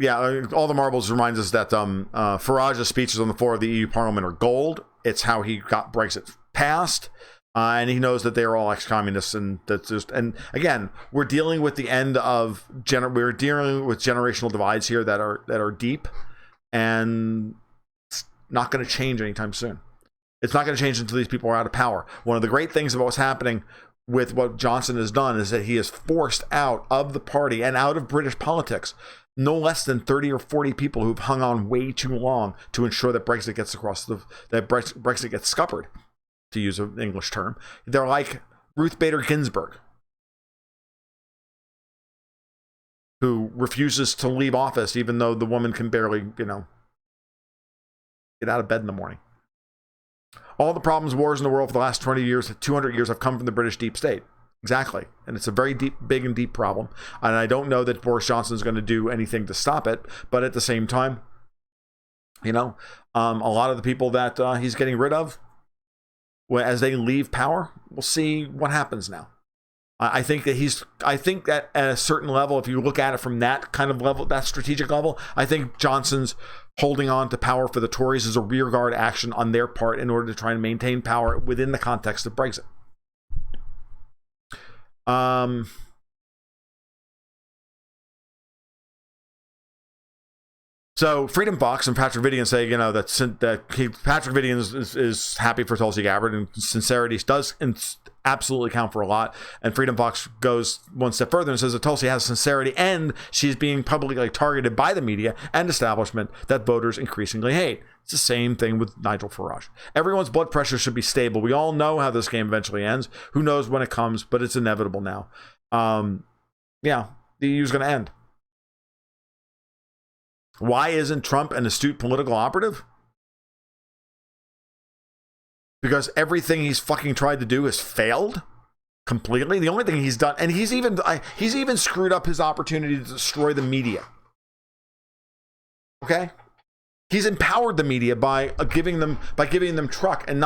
Yeah, all the marbles reminds us that Farage's speeches on the floor of the EU Parliament are gold. It's how he got Brexit passed, and he knows that they are all ex-communists, and that's just. And again, we're dealing with the end of we're dealing with generational divides here that are deep, and it's not going to change anytime soon. It's not going to change until these people are out of power. One of the great things about what's happening with what Johnson has done is that he has forced out of the party and out of British politics no less than 30 or 40 people who've hung on way too long to ensure that Brexit gets Brexit gets scuppered, to use an English term. They're like Ruth Bader Ginsburg, who refuses to leave office even though the woman can barely, get out of bed in the morning. All the problems, wars in the world for the last 20 years, 200 years have come from the British deep state. Exactly. And it's a very big and deep problem. And I don't know that Boris Johnson is going to do anything to stop it. But at the same time, a lot of the people that he's getting rid of, as they leave power, we'll see what happens now. I think that at a certain level, if you look at it from that kind of level, that strategic level, I think Johnson's holding on to power for the Tories is a rearguard action on their part in order to try and maintain power within the context of Brexit. So Freedom Fox and Patrick Vidian say, Patrick Vidian is happy for Tulsi Gabbard, and sincerity does absolutely count for a lot. And Freedom Fox goes one step further and says that Tulsi has sincerity, and she's being publicly targeted by the media and establishment that voters increasingly hate. It's the same thing with Nigel Farage. Everyone's blood pressure should be stable. We all know how this game eventually ends. Who knows when it comes, but it's inevitable now. The EU is going to end. Why isn't Trump an astute political operative? Because everything he's fucking tried to do has failed completely. The only thing he's done, and he's even screwed up his opportunity to destroy the media. Okay? He's empowered the media by giving them truck and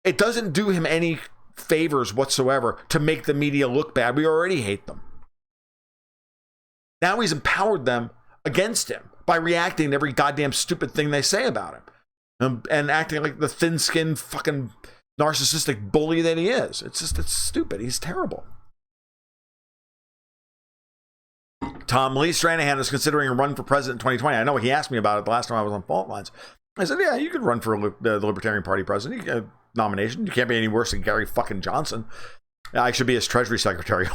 it doesn't do him any favors whatsoever to make the media look bad. We already hate them. Now he's empowered them against him by reacting to every goddamn stupid thing they say about him. And acting like the thin-skinned fucking narcissistic bully that he is. It's stupid. He's terrible. Tom Lee Stranahan is considering a run for president in 2020. I know he asked me about it the last time I was on Fault Lines. I said, yeah, you could run for the Libertarian Party president. You get a nomination. You can't be any worse than Gary fucking Johnson. I should be his Treasury Secretary.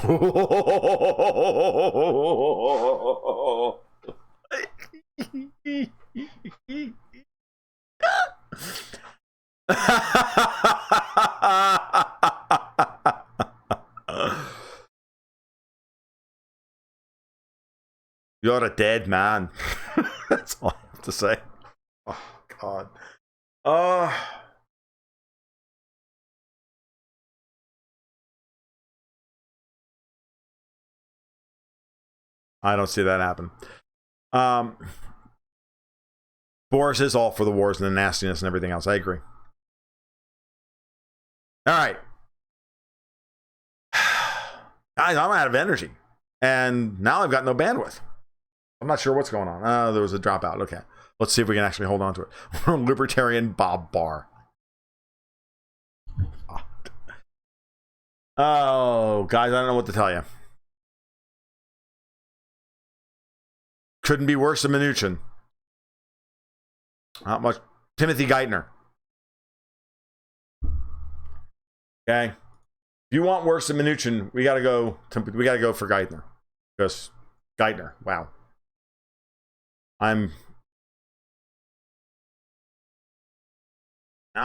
You're a dead man. That's all I have to say. Oh, God. I don't see that happen. Boris is all for the wars and the nastiness and everything else. I agree. All right. Guys, I'm out of energy. And now I've got no bandwidth. I'm not sure what's going on. Oh, there was a dropout. Okay. Let's see if we can actually hold on to it. Libertarian Bob Barr. Oh, guys, I don't know what to tell you. Couldn't be worse than Mnuchin. Not much. Timothy Geithner. Okay. If you want worse than Mnuchin, we gotta go for Geithner. Because Geithner, wow. Now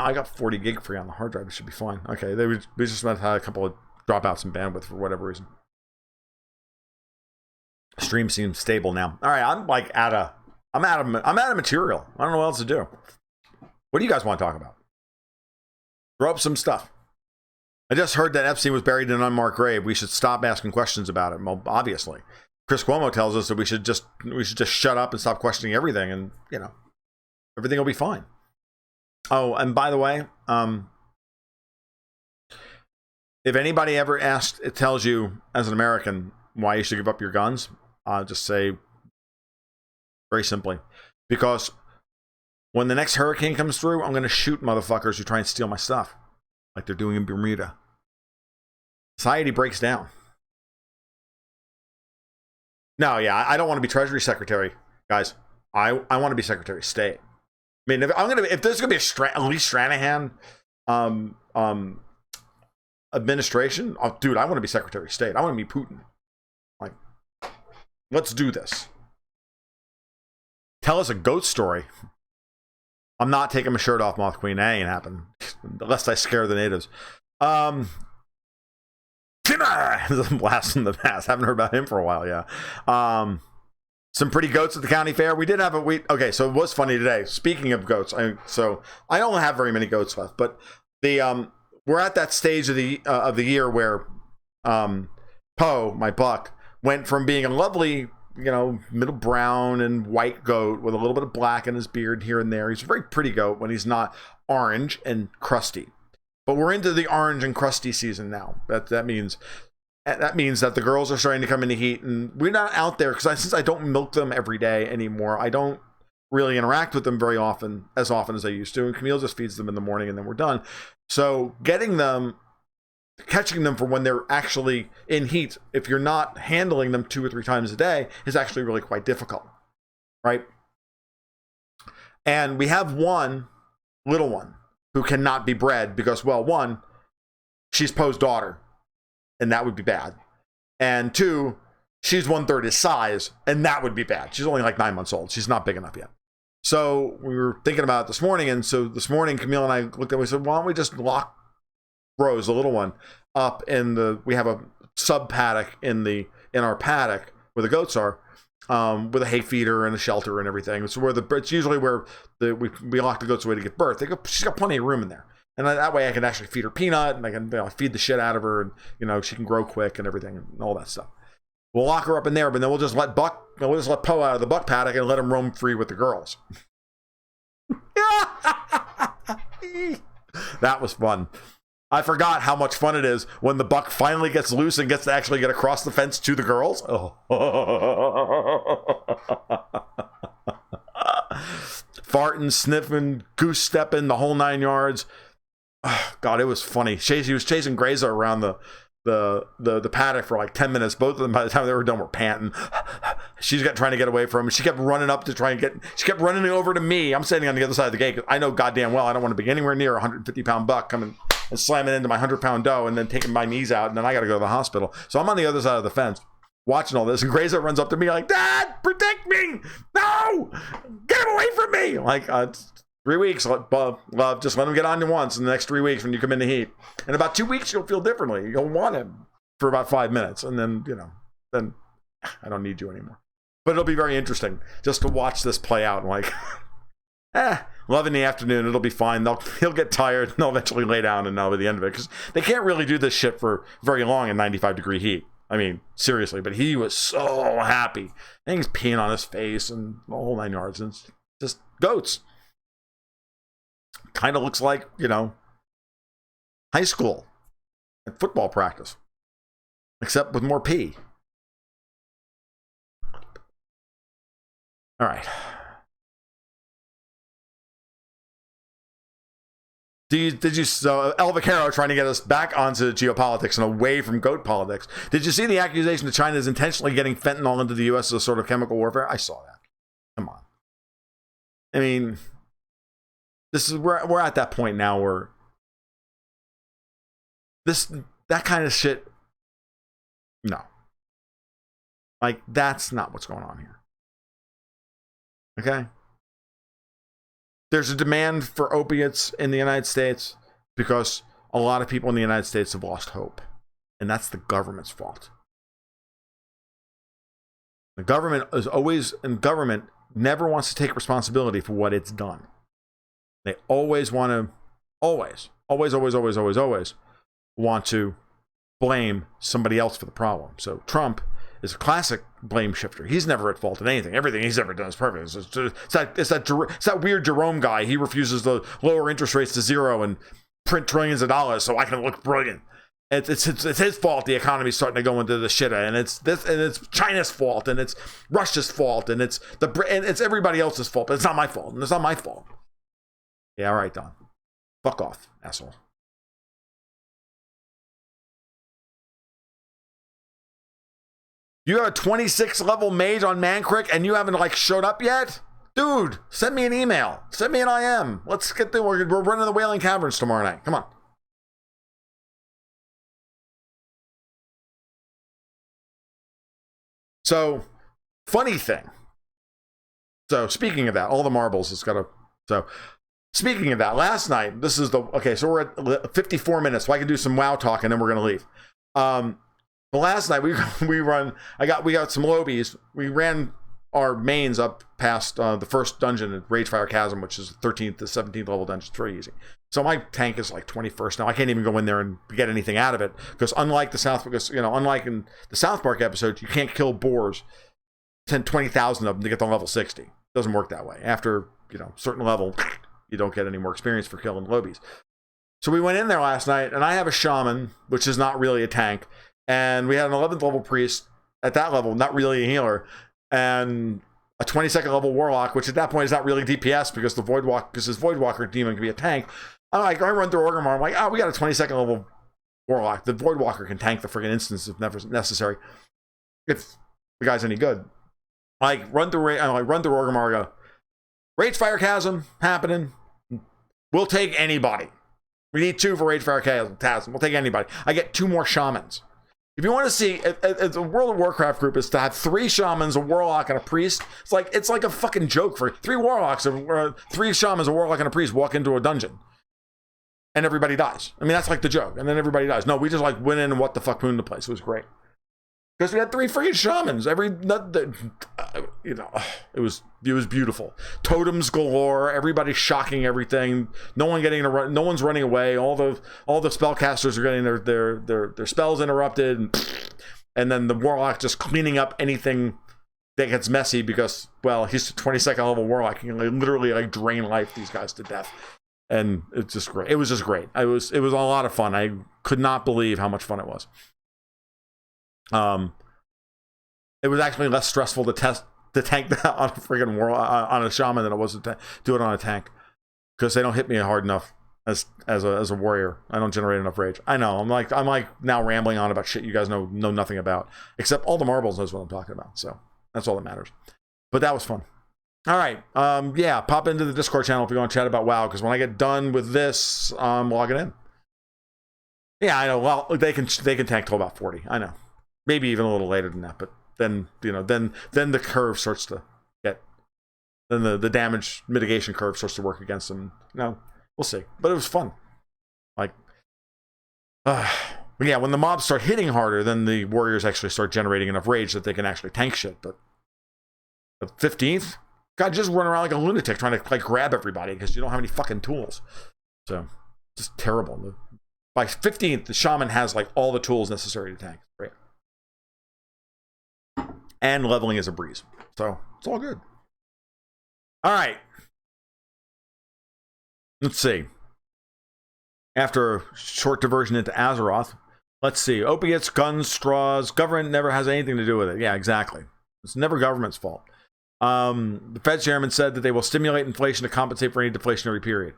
I got 40 gig free on the hard drive. It should be fine. Okay, we just had a couple of dropouts in bandwidth for whatever reason. Stream seems stable now. All right, I'm out of material. I don't know what else to do. What do you guys want to talk about? Throw up some stuff. I just heard that Epstein was buried in an unmarked grave. We should stop asking questions about it. Well, obviously, Chris Cuomo tells us that we should just shut up and stop questioning everything, and everything will be fine. Oh, and by the way, if anybody ever tells you as an American why you should give up your guns, just say very simply, because when the next hurricane comes through, I'm going to shoot motherfuckers who try and steal my stuff, like they're doing in Bermuda. Society breaks down. No, yeah, I don't want to be Treasury Secretary, guys. I want to be Secretary of State. I mean, if there's gonna be a Lee Stranahan administration, dude, I want to be Secretary of State. I want to be Putin. Like, let's do this. Tell us a goat story. I'm not taking my shirt off, Moth Queen. That ain't happening. Lest I scare the natives. Timmer! Blast from the past. Haven't heard about him for a while, yeah. some pretty goats at the county fair. We did have okay, so it was funny today. Speaking of goats, I don't have very many goats left, but we're at that stage of the year where Poe, my buck, went from being a lovely, middle brown and white goat with a little bit of black in his beard here and there. He's a very pretty goat when he's not orange and crusty. But we're into the orange and crusty season now. That means that the girls are starting to come into heat, and we're not out there since I don't milk them every day anymore. I don't really interact with them very often, as I used to, and Camille just feeds them in the morning and then we're done. So catching them for when they're actually in heat, if you're not handling them 2 or 3 times a day, is actually really quite difficult, right? And we have one little one who cannot be bred because, well, one, she's Poe's daughter, and that would be bad. And 2, she's 1/3 his size, and that would be bad. She's only like 9 months old. She's not big enough yet. So we were thinking about it this morning, and so this morning, Camille and I looked at it and we said, why don't we just lock Rose, the little one, up we have a sub paddock in our paddock where the goats are, with a hay feeder and a shelter and everything. It's usually where we lock the goats away to give birth. She's got plenty of room in there. And that way I can actually feed her peanut, and I can feed the shit out of her, and she can grow quick and everything and all that stuff. We'll lock her up in there, but then we'll just let Poe out of the buck paddock and let him roam free with the girls. That was fun. I forgot how much fun it is when the buck finally gets loose and gets to actually get across the fence to the girls. Oh. Farting, sniffing, goose stepping, the whole 9 yards. Oh, God, it was funny. He was chasing Grazer around the paddock for like 10 minutes. Both of them, by the time they were done, were panting. She's trying to get away from him. She kept running up to try and she kept running over to me. I'm standing on the other side of the gate because I know goddamn well I don't want to be anywhere near a 150-pound buck coming and slamming into my 100-pound doe and then taking my knees out, and then I got to go to the hospital. So I'm on the other side of the fence watching all this, and Grazer runs up to me like, Dad, protect me! No! Get him away from me! Like, 3 weeks, love, just let him get on you once in the next 3 weeks when you come into heat. In about 2 weeks, you'll feel differently. You'll want him for about 5 minutes, and then, then I don't need you anymore. But it'll be very interesting just to watch this play out. Like, love in the afternoon, it'll be fine. He'll get tired, and they'll eventually lay down, and that'll be the end of it. Because they can't really do this shit for very long in 95-degree heat. I mean, seriously, but he was so happy. And he's peeing on his face and the whole 9 yards. And it's just goats. Kind of looks like, high school and football practice. Except with more pee. All right. So El Vaquero trying to get us back onto geopolitics and away from goat politics. Did you see the accusation that China is intentionally getting fentanyl into the U.S. as a sort of chemical warfare? I saw that. Come on. I mean, we're at that point now where that kind of shit, no. Like, that's not what's going on here. Okay? There's a demand for opiates in the United States because a lot of people in the United States have lost hope. And that's the government's fault. The government never wants to take responsibility for what it's done. They always want to, always want to blame somebody else for the problem. So Trump is a classic blame shifter. He's never at fault in anything. Everything he's ever done is perfect. It's that weird Jerome guy. He refuses to lower interest rates to zero and print trillions of dollars so I can look brilliant. It's his fault the economy's starting to go into the shitter, and it's China's fault, and it's Russia's fault, and it's everybody else's fault, but it's not my fault, and it's not my fault. Yeah, all right, Don. Fuck off, asshole. You have a 26 level mage on Mancrick and you haven't showed up yet? Dude, send me an email. Send me an IM. Let's get we're running the Wailing Caverns tomorrow night. Come on. So, funny thing. So, speaking of that, all the marbles has got to. So, speaking of that, last night, this is so we're at 54 minutes, so I can do some WoW talk and then we're going to leave. But last night we got some lobies. We ran our mains up past the first dungeon at Ragefire Chasm, which is the 13th to 17th level dungeon. It's very easy. So my tank is like 21st now. I can't even go in there and get anything out of it because unlike unlike in the South Park episode, you can't kill boars 20,000 of them to get to level 60. It doesn't work that way. After certain level, you don't get any more experience for killing lobies. So we went in there last night, and I have a shaman, which is not really a tank, and we had an 11th level priest at that level, not really a healer, and a 22nd level warlock, which at that point is not really DPS because his Voidwalker demon can be a tank. I run through Orgrimmar. I'm like, oh, we got a 22nd level warlock. The Voidwalker can tank the friggin' instance if necessary. If the guy's any good. I run through Orgrimmar. I go, Ragefire Chasm happening. We'll take anybody. We need 2 for Ragefire Chasm. We'll take anybody. I get 2 more shamans. If you want to see, the World of Warcraft group is to have 3 shamans, a warlock, and a priest. It's like a fucking joke for 3 warlocks, 3 shamans, a warlock, and a priest walk into a dungeon. And everybody dies. I mean, that's like the joke. And then everybody dies. No, we just went in and what the fuck mooned the place. It was great. Because we had 3 freaking shamans. It was beautiful. Totems galore. Everybody shocking everything. No one's running away. All the spellcasters are getting their spells interrupted, and then the warlock just cleaning up anything that gets messy because he's a 22nd level warlock. He can literally drain life these guys to death, and it's just great. It was just great. It was a lot of fun. I could not believe how much fun it was. It was actually less stressful to tank that on a friggin' on a shaman than it was to do it on a tank because they don't hit me hard enough as a warrior. I don't generate enough rage. I know. I'm like now rambling on about shit you guys know nothing about, except all the marbles knows what I'm talking about. So that's all that matters. But that was fun. All right. Pop into the Discord channel if you want to chat about WoW, because when I get done with this, I'm logging in. Yeah, I know. Well, they can tank till about 40. I know. Maybe even a little later than that, but then the curve starts to get, then the damage mitigation curve starts to work against them. We'll see. But it was fun. When the mobs start hitting harder, then the warriors actually start generating enough rage that they can actually tank shit. But the 15th, God, just run around like a lunatic trying to grab everybody because you don't have any fucking tools. So just terrible. By 15th, the shaman has all the tools necessary to tank. Right. And leveling is a breeze. So it's all good. All right. Let's see. After a short diversion into Azeroth, let's see. Opiates, guns, straws. Government never has anything to do with it. Yeah, exactly. It's never government's fault. The Fed chairman said that they will stimulate inflation to compensate for any deflationary period.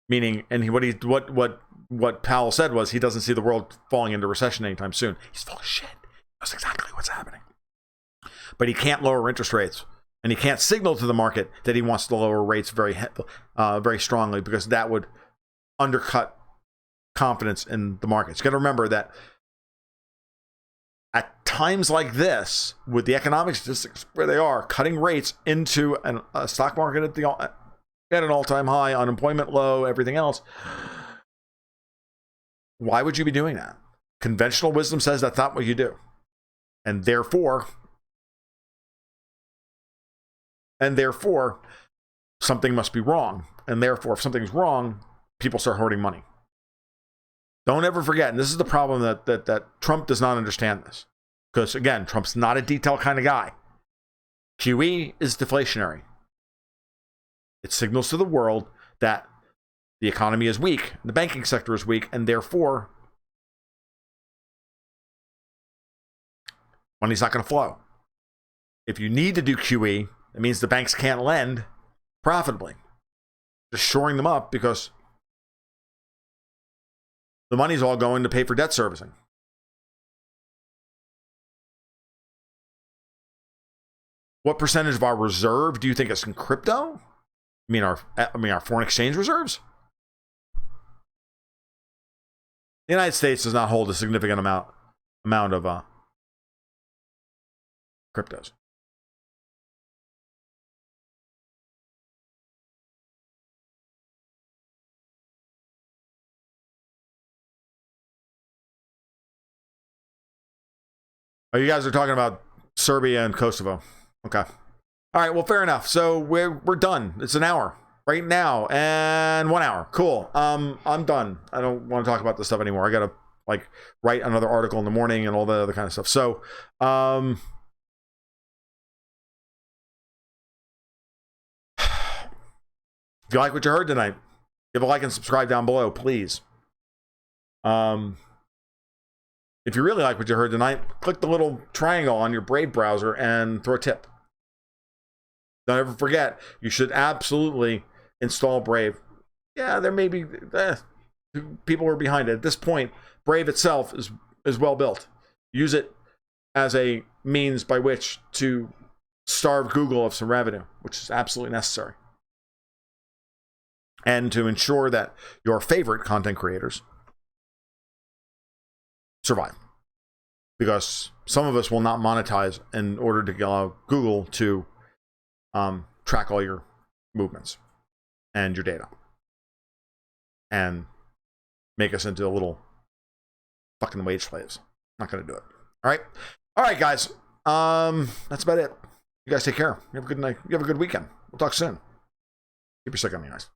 Meaning, and what Powell said was he doesn't see the world falling into recession anytime soon. He's full of shit. That's exactly what's happening. But he can't lower interest rates, and he can't signal to the market that he wants to lower rates very strongly, because that would undercut confidence in the markets. You got to remember that at times like this, with the economic statistics where they are, cutting rates into a stock market at an all-time high, unemployment low, everything else, why would you be doing that? Conventional wisdom says that's not what you do. And therefore, something must be wrong. And therefore, if something's wrong, people start hoarding money. Don't ever forget, and this is the problem that Trump does not understand this. Because, again, Trump's not a detail kind of guy. QE is deflationary. It signals to the world that the economy is weak, the banking sector is weak, and therefore, money's not going to flow. If you need to do QE, it means the banks can't lend profitably. Just shoring them up because the money's all going to pay for debt servicing. What percentage of our reserve do you think is in crypto? I mean our foreign exchange reserves? The United States does not hold a significant amount of cryptos. Oh, you guys are talking about Serbia and Kosovo. Okay. All right. Well, fair enough. So we're done. It's an hour right now and 1 hour. Cool. I'm done. I don't want to talk about this stuff anymore. I gotta like write another article in the morning and all the other kind of stuff. So, if you like what you heard tonight, give a like and subscribe down below, please. If you really like what you heard tonight, click the little triangle on your Brave browser and throw a tip. Don't ever forget, you should absolutely install Brave. Yeah, there may be people are behind it. At this point, Brave itself is well built. Use it as a means by which to starve Google of some revenue, which is absolutely necessary. And to ensure that your favorite content creators survive. Because some of us will not monetize in order to allow Google to track all your movements and your data and make us into a little fucking wage slaves. Not going to do it. All right, guys. That's about it. You guys take care. You have a good night. You have a good weekend. We'll talk soon. Keep your stick on the ice.